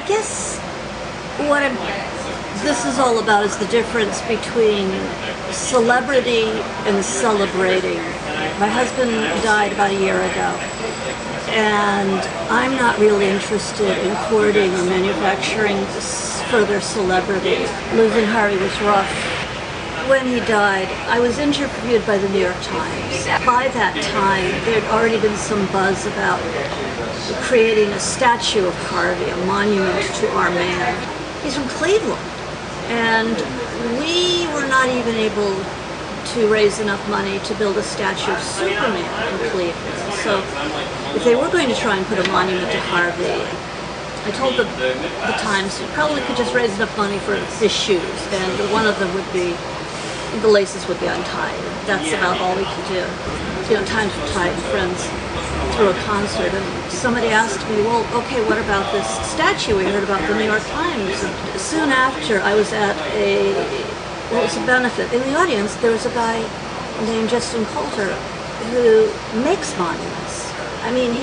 guess this is all about is the difference between celebrity and celebrating. My husband died about a year ago, and I'm not really interested in courting or manufacturing further celebrity. Losing Harvey was rough. When he died, I was interviewed by the New York Times. By that time, there had already been some buzz about creating a statue of Harvey, a monument to our man. He's from Cleveland, and we were not even able to raise enough money to build a statue of Superman in Cleveland. So if they were going to try and put a monument to Harvey, I told the Times you probably could just raise enough money for his shoes, and one of them would be, the laces would be untied. That's about all we could do. You know, Times were tied, friends through a concert, and somebody asked me, well, okay, what about this statue we heard about the New York Times? And soon after, I was at it was a benefit. In the audience, there was a guy named Justin Coulter who makes monuments. I mean,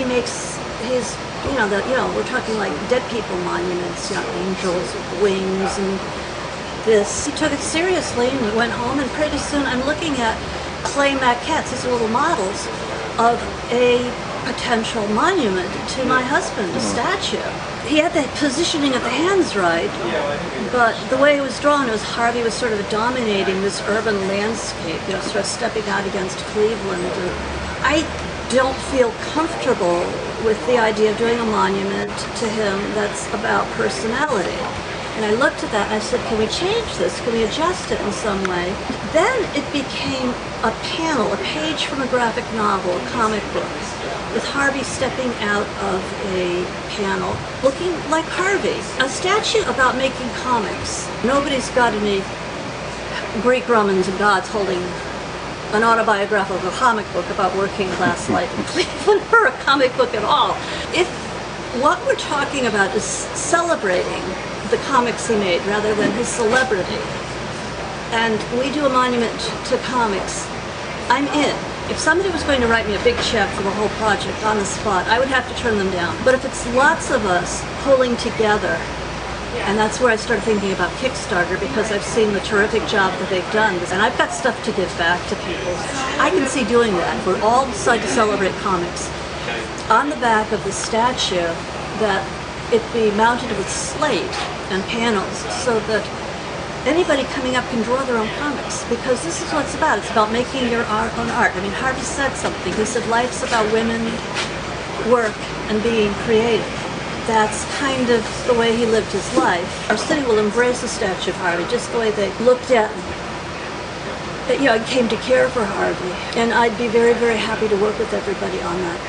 we're talking like dead people monuments, angels with wings and this. He took it seriously and he went home, and pretty soon I'm looking at clay maquettes, these little models of a potential monument to my husband, a statue. He had the positioning of the hands right, but the way it was drawn, it was Harvey was sort of dominating this urban landscape, sort of stepping out against Cleveland. I don't feel comfortable with the idea of doing a monument to him that's about personality. And I looked at that and I said, can we change this? Can we adjust it in some way? Then it became a panel, a page from a graphic novel, a comic book, with Harvey stepping out of a panel, looking like Harvey. A statue about making comics. Nobody's got any Greek, Romans, and gods holding an autobiographical comic book about working class life in Cleveland, or a comic book at all. If what we're talking about is celebrating the comics he made rather than his celebrity, and we do a monument to comics, I'm in. If somebody was going to write me a big check for the whole project on the spot, I would have to turn them down. But if it's lots of us pulling together, and that's where I started thinking about Kickstarter, because I've seen the terrific job that they've done, and I've got stuff to give back to people. I can see doing that. If we all decide to celebrate comics, on the back of the statue, that it be mounted with slate and panels so that anybody coming up can draw their own comics, because this is what it's about. It's about making your own art. I mean, Harvey said something. He said, life's about women, work, and being creative. That's kind of the way he lived his life. Our city will embrace the statue of Harvey, just the way they looked at and came to care for Harvey. And I'd be very, very happy to work with everybody on that.